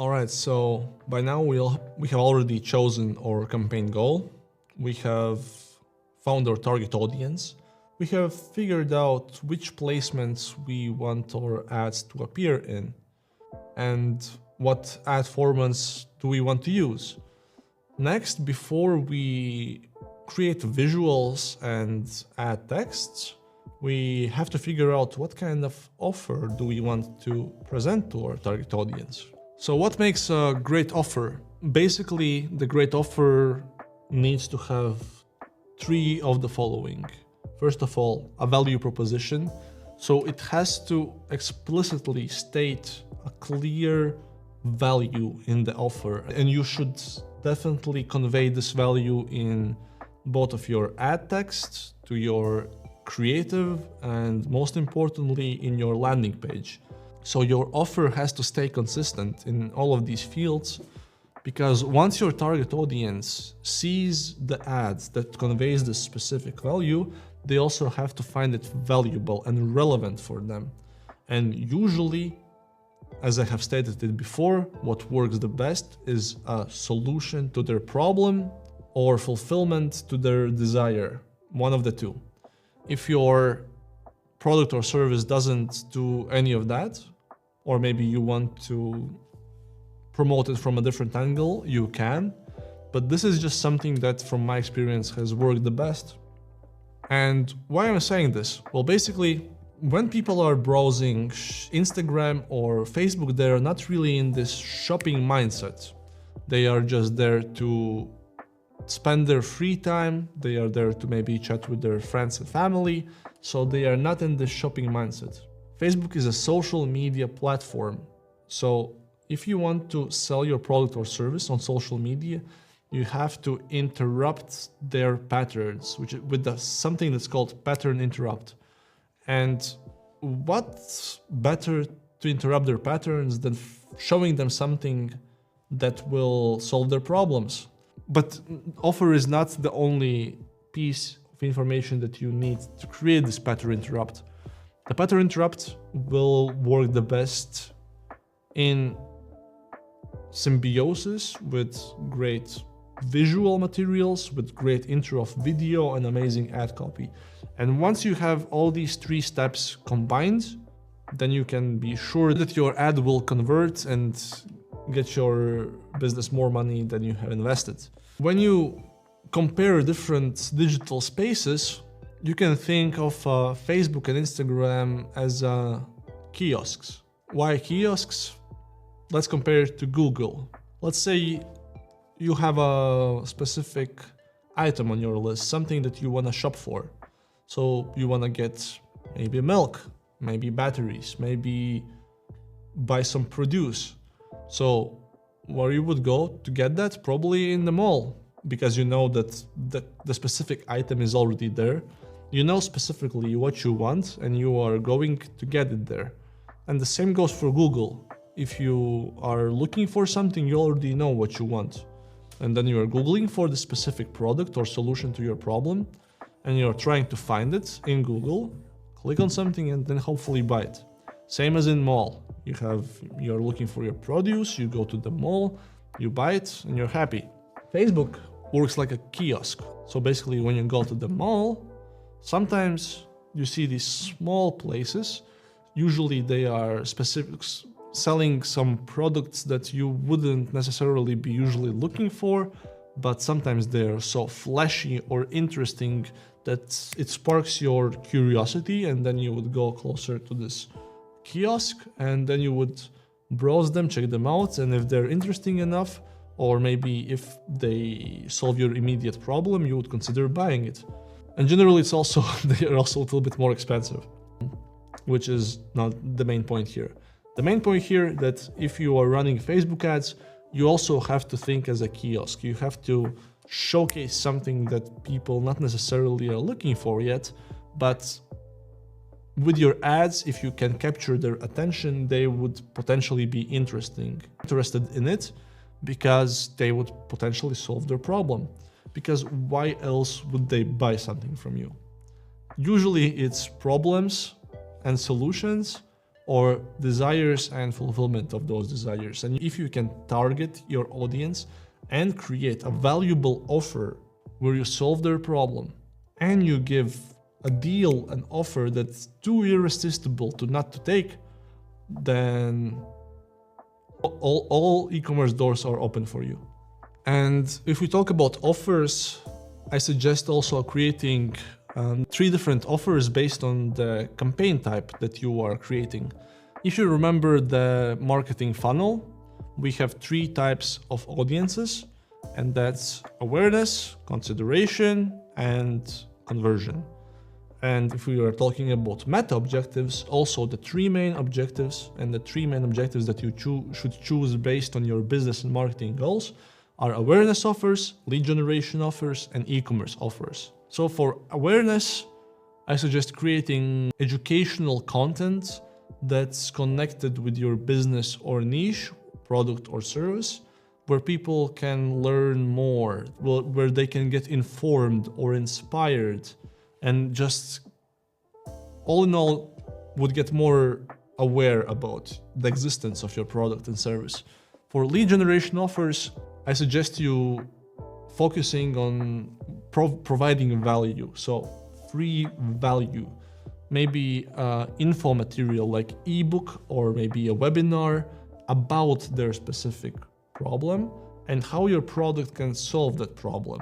All right, so by now we have already chosen our campaign goal. We have found our target audience. We have figured out which placements we want our ads to appear in and what ad formats do we want to use. Next, before we create visuals and add texts, we have to figure out what kind of offer do we want to present to our target audience. So what makes a great offer? Basically, the great offer needs to have three of the following. First of all, a value proposition. So it has to explicitly state a clear value in the offer, and you should definitely convey this value in both of your ad text, to your creative, and most importantly in your landing page. So your offer has to stay consistent in all of these fields, because once your target audience sees the ads that conveys this specific value, they also have to find it valuable and relevant for them. And usually, as I have stated it before, what works the best is a solution to their problem or fulfillment to their desire, one of the two. If your product or service doesn't do any of that, or maybe you want to promote it from a different angle, you can, but this is just something that from my experience has worked the best. And why am I saying this? Well, basically, when people are browsing Instagram or Facebook, they're not really in this shopping mindset. They are just there to spend their free time. They are there to maybe chat with their friends and family. So they are not in this shopping mindset. Facebook is a social media platform. So if you want to sell your product or service on social media, you have to interrupt their patterns, with something that's called pattern interrupt. And what's better to interrupt their patterns than showing them something that will solve their problems? But offer is not the only piece of information that you need to create this pattern interrupt. The pattern interrupt will work the best in symbiosis with great visual materials, with great intro of video and amazing ad copy. And once you have all these three steps combined, then you can be sure that your ad will convert and get your business more money than you have invested. When you compare different digital spaces, you can think of Facebook and Instagram as kiosks. Why kiosks? Let's compare it to Google. Let's say you have a specific item on your list, something that you want to shop for. So you want to get maybe milk, maybe batteries, maybe buy some produce. So where you would go to get that? Probably in the mall, because you know that the specific item is already there. You know specifically what you want and you are going to get it there. And the same goes for Google. If you are looking for something, you already know what you want. And then you are Googling for the specific product or solution to your problem, and you're trying to find it in Google, click on something and then hopefully buy it. Same as in mall. You're looking for your produce, you go to the mall, you buy it, and you're happy. Facebook works like a kiosk. So basically when you go to the mall, sometimes you see these small places. Usually they are specific, selling some products that you wouldn't necessarily be usually looking for, but sometimes they're so flashy or interesting that it sparks your curiosity, and then you would go closer to this kiosk and then you would browse them, check them out, and if they're interesting enough, or maybe if they solve your immediate problem, you would consider buying it. And generally they are also a little bit more expensive, which is not the main point here. The main point here that if you are running Facebook ads, you also have to think as a kiosk. You have to showcase something that people not necessarily are looking for yet, but with your ads, if you can capture their attention, they would potentially be interested in it, because they would potentially solve their problem. Because why else would they buy something from you? Usually it's problems and solutions, or desires and fulfillment of those desires. And if you can target your audience and create a valuable offer where you solve their problem and you give a deal, an offer that's too irresistible to not to take, then all e-commerce doors are open for you. And if we talk about offers, I suggest also creating 3 different offers based on the campaign type that you are creating. If you remember the marketing funnel, we have 3 types of audiences, and that's awareness, consideration, and conversion. And if we are talking about meta objectives, also the 3 main objectives, and the 3 main objectives that you should choose based on your business and marketing goals are awareness offers, lead generation offers, and e-commerce offers. So for awareness, I suggest creating educational content that's connected with your business or niche, product or service, where people can learn more, where they can get informed or inspired, and just all in all would get more aware about the existence of your product and service. For lead generation offers, I suggest you focusing on providing value, so free value, maybe info material like ebook or maybe a webinar about their specific problem and how your product can solve that problem.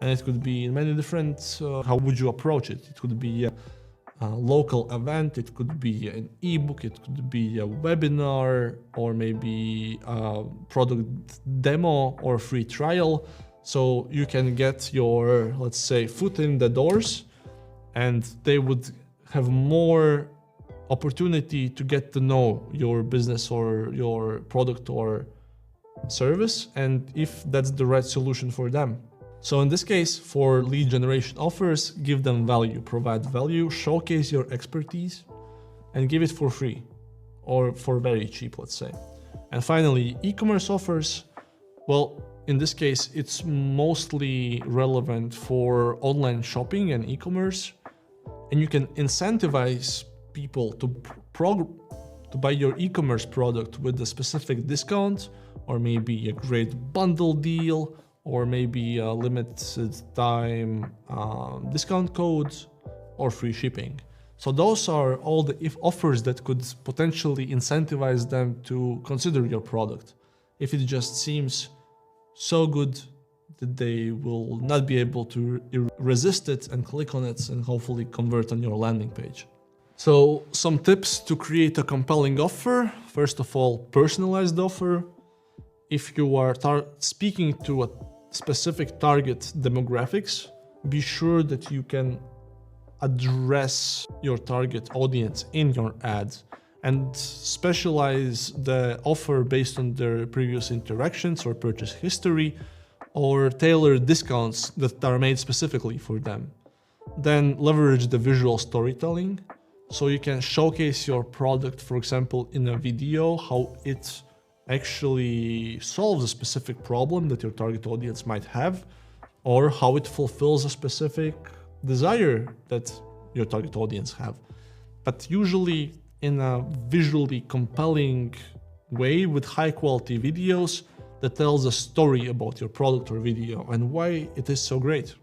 And it could be in many different, how would you approach it? It could be a local event, it could be an ebook, it could be a webinar, or maybe a product demo or free trial. So you can get your, let's say, foot in the doors, and they would have more opportunity to get to know your business or your product or service, and if that's the right solution for them. So in this case, for lead generation offers, give them value, provide value, showcase your expertise, and give it for free or for very cheap, let's say. And finally, e-commerce offers, well, in this case, it's mostly relevant for online shopping and e-commerce, and you can incentivize people to buy your e-commerce product with a specific discount, or maybe a great bundle deal, or maybe a limited time discount code, or free shipping. So those are all the offers that could potentially incentivize them to consider your product. If it just seems so good that they will not be able to resist it and click on it and hopefully convert on your landing page. So some tips to create a compelling offer. First of all, personalized offer. If you are speaking to a specific target demographics, be sure that you can address your target audience in your ads and specialize the offer based on their previous interactions or purchase history, or tailor discounts that are made specifically for them. Then leverage the visual storytelling, so you can showcase your product, for example, in a video, how it actually solves a specific problem that your target audience might have, or how it fulfills a specific desire that your target audience have. But usually in a visually compelling way with high quality videos that tells a story about your product or video and why it is so great.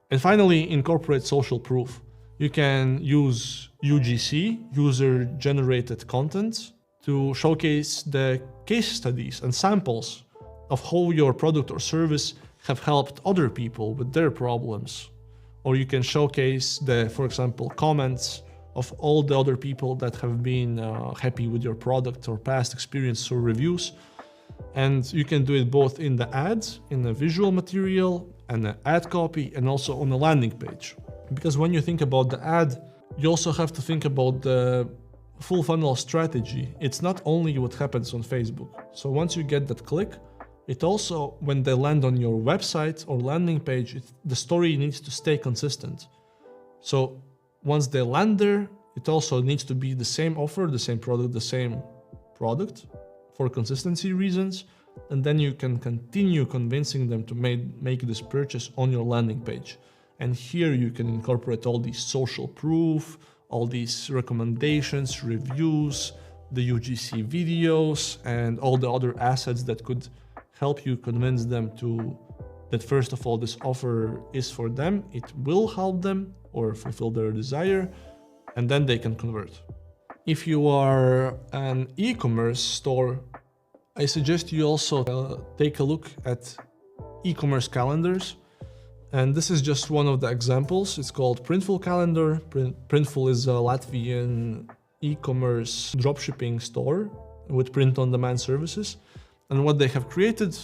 And finally, incorporate social proof. You can use UGC, user generated content, to showcase the case studies and samples of how your product or service have helped other people with their problems. Or you can showcase the, for example, comments of all the other people that have been happy with your product or past experience or reviews. And you can do it both in the ads, in the visual material and the ad copy, and also on the landing page. Because when you think about the ad, you also have to think about the full funnel strategy. It's not only what happens on Facebook. So once you get that click, it also, when they land on your website or landing page, the story needs to stay consistent. So once they land there, it also needs to be the same offer, the same product for consistency reasons. And then you can continue convincing them to make this purchase on your landing page. And here you can incorporate all these social proof, all these recommendations, reviews, the UGC videos, and all the other assets that could help you convince them that first of all, this offer is for them, it will help them or fulfill their desire, and then they can convert. If you are an e-commerce store, I suggest you also take a look at e-commerce calendars. And this is just one of the examples. It's called Printful Calendar. Printful is a Latvian e-commerce dropshipping store with print-on-demand services. And what they have created,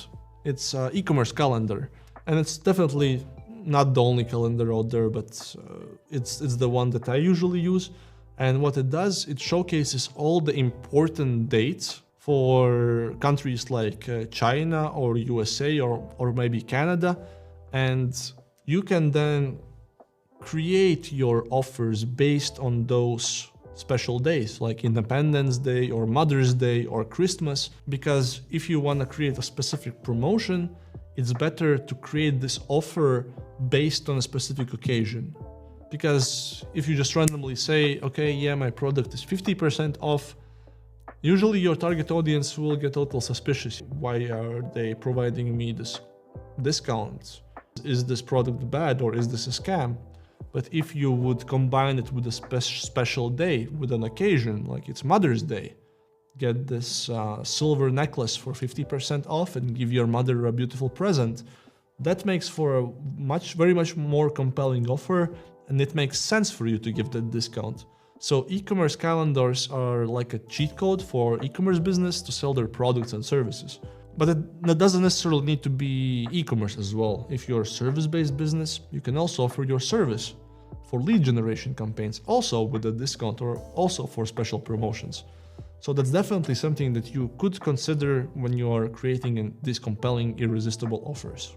it's an e-commerce calendar. And it's definitely not the only calendar out there, but it's the one that I usually use. And what it does, it showcases all the important dates for countries like China or USA or maybe Canada. And you can then create your offers based on those special days like Independence Day or Mother's Day or Christmas, because if you want to create a specific promotion, it's better to create this offer based on a specific occasion. Because if you just randomly say, okay, yeah, my product is 50% off, usually your target audience will get a little suspicious. Why are they providing me this discount? Is this product bad or is this a scam? But if you would combine it with a special day, with an occasion, like it's Mother's Day, get this silver necklace for 50% off and give your mother a beautiful present, that makes for a very much more compelling offer, and it makes sense for you to give that discount. So e-commerce calendars are like a cheat code for e-commerce business to sell their products and services. But that doesn't necessarily need to be e-commerce as well. If you're a service-based business, you can also offer your service for lead generation campaigns, also with a discount or also for special promotions. So that's definitely something that you could consider when you are creating these compelling, irresistible offers.